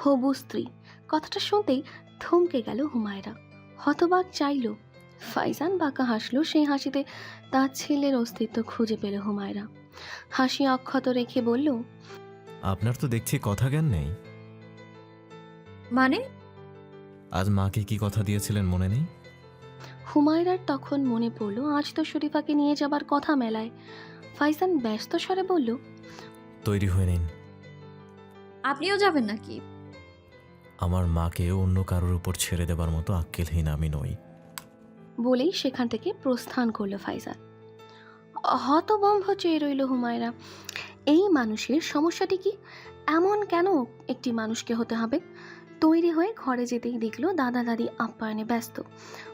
হবু স্ত্রী কথাটা শুনতেই থমকে গেল হুমায়রা। হতবাক চাইল। ফাইজান বাঁকা হাসলো, সেই হাসিতে তার ছেলের অস্তিত্ব খুঁজে পেল হুমায়রা। হাসি অক্ষত রেখে বলল, আপনার তো দেখছি কথা জ্ঞান নেই। মানে? আজ মাকে কি কথা দিয়েছিলেন মনে নেই? হুমায়রার তখন মনে পড়ল আজ তো শরীফাকে নিয়ে যাবার কথা মেলায়। ফাইজান ব্যস্ত স্বরে বলল, তৈরি হয়ে নিন। আপনিও যাবেন নাকি? আমার মাকে অন্য কারোর উপর ছেড়ে দেবার মতো আক্কেলহীন আমি নই। বলেই সেখান থেকে প্রস্থান করল ফাইজান। হতবম্ব চেয়ে রইল হুমায়রা। এই মানুষের সমস্যাটি কি? এমন কেন একটি মানুষকে হতে হবে? তৈরি হয়ে ঘরে যেতেই দেখল দাদা দাদি আপ্যায়নে ব্যস্ত।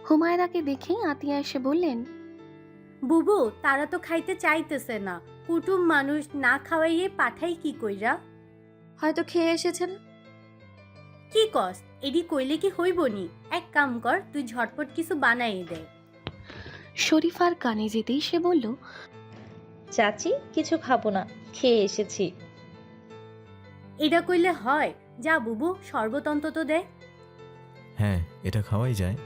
হুমায়রাকে দেখেই আতিয়া এসে বললেন, বুবু, তারা তো খাইতে চাইতেছে না। কুটুম মানুষ না খাওয়াইয়ে পাঠাই কি কইরা? হয়তো খেয়ে এসেছেন। কি কস? এডি কইলে কি হইবনি? এক কাম কর, তুই ঝটপট কিছু বানাই দে। শরীফার কানে যেতেই সে বলল, চাচি, কিছু খাবো না, খেয়ে এসেছি। এটা কইলে হয়? যা বুবু, শরবত অন্তত দে। হ্যাঁ, এটা খাওয়াই যায়।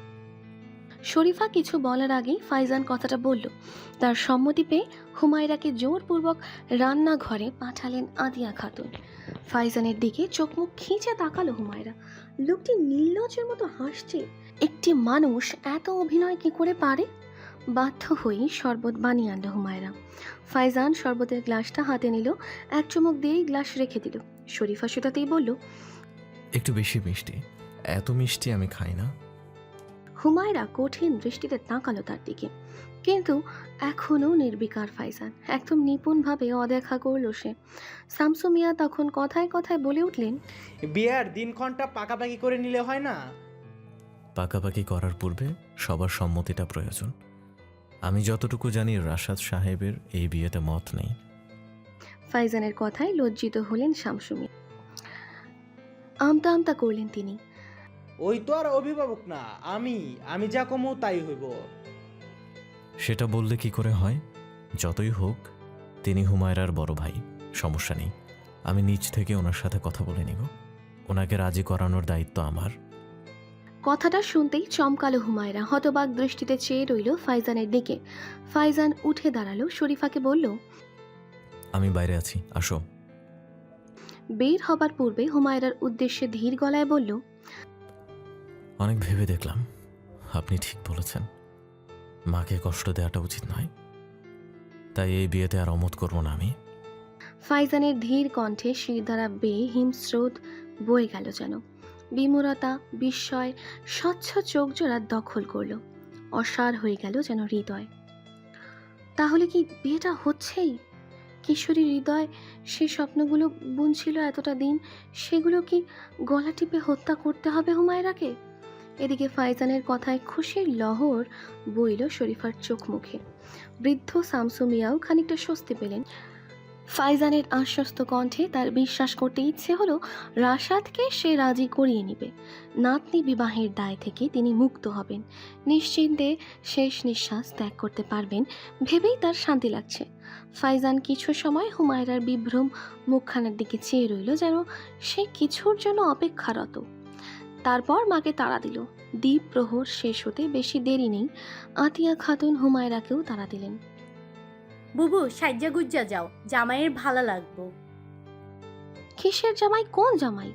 শরীফা কিছু বলার আগেই ফাইজান কথাটা বলল। তার সম্মতি পেয়ে হুমায়রাকে জোরপূর্বক রান্নাঘরে পাঠালেন আতিয়া খাতুন। ফাইজানের দিকে চোখ মুখ খিঁচে তাকালো হুমায়রা। লোকটি নির্লজ্জের মতো হাসছে। একটি মানুষ এত অভিনয় কি করে পারে? বাধ্য হয়েই শরবত বানিয়ে আনলো হুমায়রা। ফাইজান শরবতের গ্লাসটা হাতে নিল, এক চুমুক দিয়েই গ্লাস রেখে দিল। শরীফা সেটাতেই বলল, একটু বেশি মিষ্টি। এত মিষ্টি আমি খাই না। হুমায়রা কঠিন দৃষ্টিতে তাকালো তার দিকে, কিন্তু এখনও নির্বিকার ফাইজান। একদম নিপুণভাবে অদেখা করল সে। শামসু মিয়া তখন কথায় কথায় বলে উঠলেন, বিয়ার দিনক্ষণটা পাকাপাকি করে নিলে হয় না? পাকাপাকি করার পূর্বে সবার সম্মতিটা প্রয়োজন। আমি যতটুকু জানি রাশাদ সাহেবের এই বিয়েতে মত নেই। ফাইজানের কথায় লজ্জিত হলেন শামসু মিয়া। আমতা আমতা করলেন তিনি। ওই তো আর অভিভাবক না, আমি যা কমু তাই হইব। সেটা বললে কি করে হয়? যতই হোক তিনি হুমায়রার বড় ভাই, সমস্যা নেই। আমি নিজ থেকে ওনার সাথে কথা বলে নিব। ওনাকে রাজি করানোর দায়িত্ব আমার। কথাটা শুনতেই চমকালো হুমায়রা। হতবাক দৃষ্টিতে চেয়ে রইল ফাইজানের দিকে। ফাইজান উঠে দাঁড়ালো, শরীফাকে বলল, আমি বাইরে আছি, আসো। বের হবার পূর্বে হুমায়রার উদ্দেশ্যে ধীর গলায় বলল, অনেক ভেবে দেখলাম আপনি ঠিক বলেছেন, মাকে কষ্ট দেওয়াটা উচিত নয়। তাই এই বিয়েতে আর অমত করব না আমি। ফাইজানের ধীর কণ্ঠে শির দ্বারা বেয়ে হিমস্রোত বয়ে গেল যেন। বিমূরতা, বিস্ময় স্বচ্ছ চোখ জোড়া দখল করল। অসার হয়ে গেল যেন হৃদয়। তাহলে কি বিয়েটা হচ্ছেই? কিশোরী হৃদয় সে স্বপ্নগুলো বুনছিল এতটা দিন, সেগুলো কি গলা টিপে হত্যা করতে হবে হুমায়রাকে? এদিকে ফাইজানের কথায় খুশির লহর বইল শরীফার চোখ মুখে। বৃদ্ধ শামসু মিয়াও খানিকটা স্বস্তি পেলেন। ফাইজানের আশ্বস্ত কণ্ঠে তার বিশ্বাস করতে ইচ্ছে হলো রাশাদকে সে রাজি করিয়ে নেবে। নাতনি বিবাহের দায় থেকে তিনি মুক্ত হবেন, নিশ্চিন্তে শেষ নিঃশ্বাস ত্যাগ করতে পারবেন ভেবেই তার শান্তি লাগছে। ফাইজান কিছু সময় হুমায়রার বিভ্রম মুখখানার দিকে চেয়ে রইল, যেন সে কিছুর জন্য অপেক্ষারত। তারপর মাকে তাড়া দিল। দ্বীপ প্রহর শেষ হতে বেশি দেরি নেই। আতিয়া খাতুন হুমায়রাকেও তাড়া দিলেন। বুবু সাজ্জা গুজ্জা যাও, জামাইয়ের ভালো লাগবো। কিসের জামাই? কোন জামাই?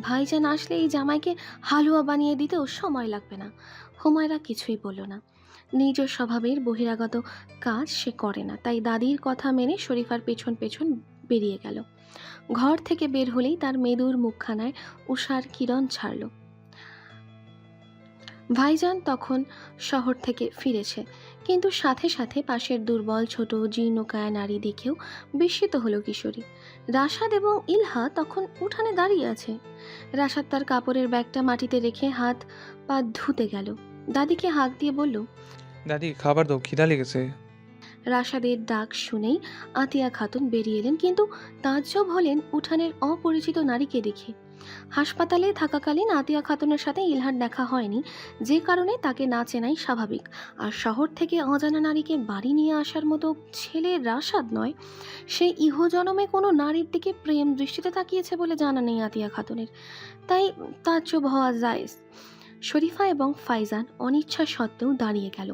ভাইজান আসলে এই জামাইকে হালুয়া বানিয়ে দিতেও সময় লাগবে না। হুমায়রা কিছুই বলল না। নিজ স্বভাবের বহিরাগত কাজ সে করে না, তাই দাদির কথা মেনে শরীফার পেছন পেছন বেরিয়ে গেল। ঘর থেকে বের হলেই তার মেদুর মুখখানায় উষার কিরণ ছাড়ল। ভাইজান তখন শহর থেকে ফিরেছে, কিন্তু সাথে সাথে পাশের দুর্বল ছোট জীর্ণকায়া নারী দেখেও বিস্মিত হলো কিশোরী। রাশাদ এবং ইলহা তখন উঠানে দাঁড়িয়ে আছে। রাশাদ তার কাপড়ের ব্যাগটা মাটিতে রেখে হাত পা ধুতে গেল। দাদিকে হাঁক দিয়ে বলল, দাদি খাবার দাও, খিদা লেগেছে। রাশাদের ডাক শুনেই আতিয়া খাতুন বেরিয়ে এলেন, কিন্তু তাজ্জব হলেন উঠানের অপরিচিত নারীকে দেখে। হাসপাতালে থাকাকালীন আতিয়া খাতুনের সাথে ইলহার দেখা হয়নি, যে কারণে তাকে না চেনাই স্বাভাবিক। আর শহর থেকে অজানা নারীকে বাড়ি নিয়ে আসার মতো ছেলে রাশাদ নয়। সে ইহজনমে কোনো নারীর দিকে প্রেম দৃষ্টিতে তাকিয়েছে বলে জানা নেই আতিয়া খাতুনের, তাই তাজ্জব হওয়া জায়েজ। শরীফা এবং ফাইজান অনিচ্ছা সত্ত্বেও দাঁড়িয়ে গেল।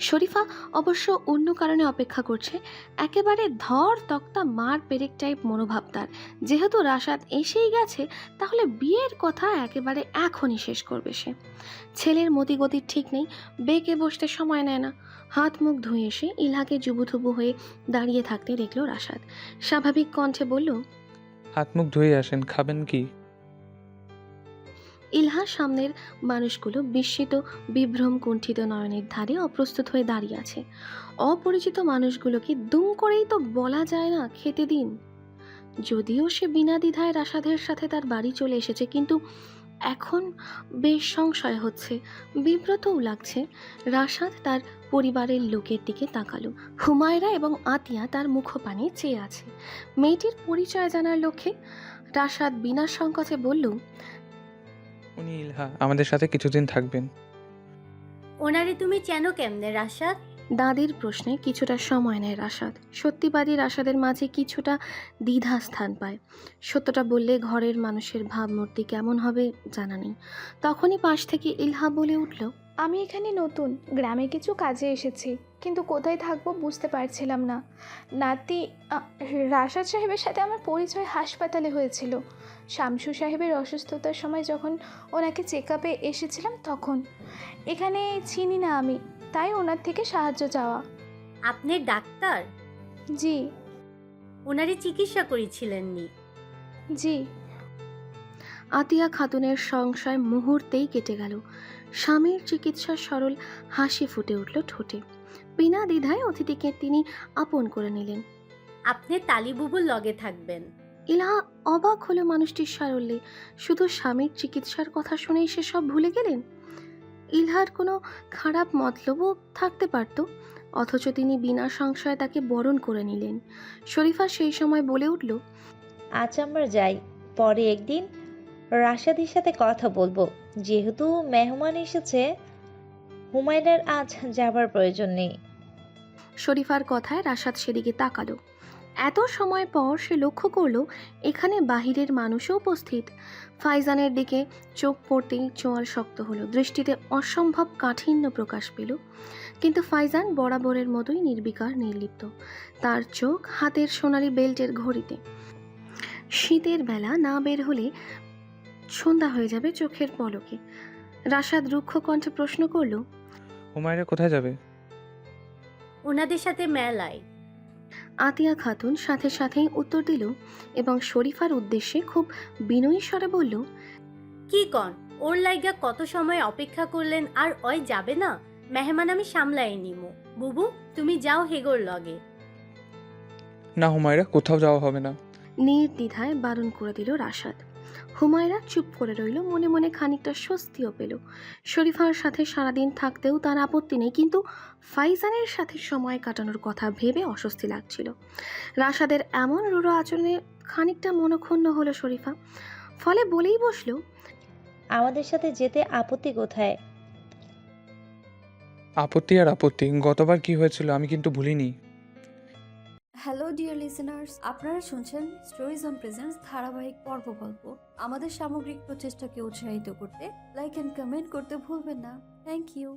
শরীফা অবশ্য অন্য কারণে অপেক্ষা করছে। একেবারে ধর তক্তা মার পেরেক টাইপ মনোভাব তার। যেহেতু রাশাদ এসেই গেছে, তাহলে বিয়ের কথা একেবারে এখনই শেষ করবে সে। ছেলের মতিগতির ঠিক নেই, বেঁকে বসতে সময় নেয় না। হাত মুখ ধুয়ে এসে ইলহাকে জুবুথুবু হয়ে দাঁড়িয়ে থাকতে দেখল রাশাদ। স্বাভাবিক কণ্ঠে বলল, হাত মুখ ধুয়ে আসেন, খাবেন কি? ইলহা সামনের মানুষগুলো বিস্মিত বিভ্রম কুণ্ঠিত নয়নের ধারে অপ্রস্তুত হয়ে দাঁড়িয়ে আছে। অপরিচিত মানুষগুলোকে দুম করেই তো বলা যায় না খেতে দিন। যদিও সে বিনা দ্বিধায় রাশাদের সাথে তার বাড়ি চলে এসেছে, কিন্তু এখন বেশ সংশয় হচ্ছে, বিব্রতও লাগছে। রাশাদ তার পরিবারের লোকের দিকে তাকালো। হুমায়রা এবং আতিয়া তার মুখপানে চেয়ে আছে। মেয়েটির পরিচয় জানার লক্ষ্যে রাশাদ বিনা সংকোচে বলল, উনি ইলহা, আমাদের সাথে কিছুদিন থাকবেন। ওনারে তুমি চেনো কেমনে রাশাদ? দাদির প্রশ্নে কিছুটা সময় নেয় রাশাদ। সত্যিবাদী রাশাদের মাঝে কিছুটা দ্বিধা স্থান পায়। সত্যটা বললে ঘরের মানুষের ভাবমূর্তি কেমন হবে জানা নেই। তখনই পাশ থেকে ইলহা বলে উঠল, আমি এখানে নতুন, গ্রামে কিছু কাজে এসেছি, কিন্তু কোথায় থাকবো বুঝতে পারছিলাম না। রাশাদ সাহেবের সাথে আমার পরিচয় হাসপাতালে হয়েছিল। শামসু সাহেবের অসুস্থতার সময় যখন ওনাকে চেক আপে এসেছিলাম তখন। এখানে চিনি না আমি, তাই ওনার থেকে সাহায্য চাওয়া। আপনি ডাক্তার? জি। ওনারে চিকিৎসা করেছিলেননি? জি। আতিয়া খাতুনের সংশয় মুহূর্তেই কেটে গেল। স্বামীর চিকিৎসার সরল হাসি ফুটে উঠল ঠোঁটে। বিনা দ্বিধায় অতিথিকে তিনি আপন করে নিলেন। আপনি তালিবুবুর লগে থাকবেন। ইলহা অবাক হলো মানুষটির সারল্যে। শুধু স্বামীর চিকিৎসার কথা শুনেই সে সব ভুলে গেলেন? ইলহার কোনো খারাপ মতলবও থাকতে পারত, অথচ তিনি বিনা সংশয়ে তাকে বরণ করে নিলেন। শরীফা সেই সময় বলে উঠল, আজ আমরা যাই, পরে একদিন রাশাদের সাথে কথা বলবো। যেহেতু মেহমান এসেছে, হুমায়রার আজ যাবার প্রয়োজন নেই। শরীফার কথায় রাশাদ সেদিকে তাকালো। এত সময় পর সে লক্ষ্য করলো এখানে বাহিরের মানুষও উপস্থিত। ফাইজানের দিকে চোখ পড়তেই চোয়াল শক্ত হলো, দৃষ্টিতে অসম্ভব কাঠিন্য প্রকাশ পেল। কিন্তু ফাইজান বরাবরের মতোই নির্বিকার নির্লিপ্ত, তার চোখ হাতের সোনালি বেল্টের ঘড়িতে। শীতের বেলা না বের হলে সন্ধ্যা হয়ে যাবে চোখের পলকে। রাশাদ রুক্ষ কণ্ঠে প্রশ্ন করল, হুমায়রা কোথায় যাবে? ওনাদের সাথে মেলায়। আতিয়া খাতুন সাথে সাথেই উত্তর দিল এবং শরীফার উদ্দেশ্যে খুব বিনয়ী স্বরে বলল, কি কন, ওর লাইগা কত সময় অপেক্ষা করলেন, আর ওই যাবে না? মেহমান আমি সামলাই নিমু। বুবু তুমি যাও হেগোর লগে। না হুমায়রা, কোথাও যাওয়া হবে না। নির্দ্বিধায় বারণ করে দিল রাশাদ। হুমায়রা চুপ করে রইল, মনে মনে খানিকটা স্বস্তিও পেল। শরীফার সাথে সারাদিন থাকতেও তার আপত্তি নেই, কিন্তু ফাইজানের সাথে সময় কাটানোর কথা ভেবে অস্বস্তি লাগছিল। রাশাদের এমন রূঢ় আচরণে খানিকটা মনক্ষুণ্ণ হলো শরীফা, ফলে বলেই বসলো, আমাদের সাথে যেতে আপত্তি কোথায়? আপত্তি আর আপত্তি, গতবার কি হয়েছিল আমি কিন্তু ভুলিনি। হ্যালো ডিয়ার লিসেনার্স, আপনারা শুনছেন স্টোরিজ অন প্রেজেন্স ধারাবাহিক পর্ব গল্প। আমাদের সামগ্রিক প্রচেষ্টাকে উৎসাহিত করতে লাইক অ্যান্ড কমেন্ট করতে ভুলবেন না। Thank you.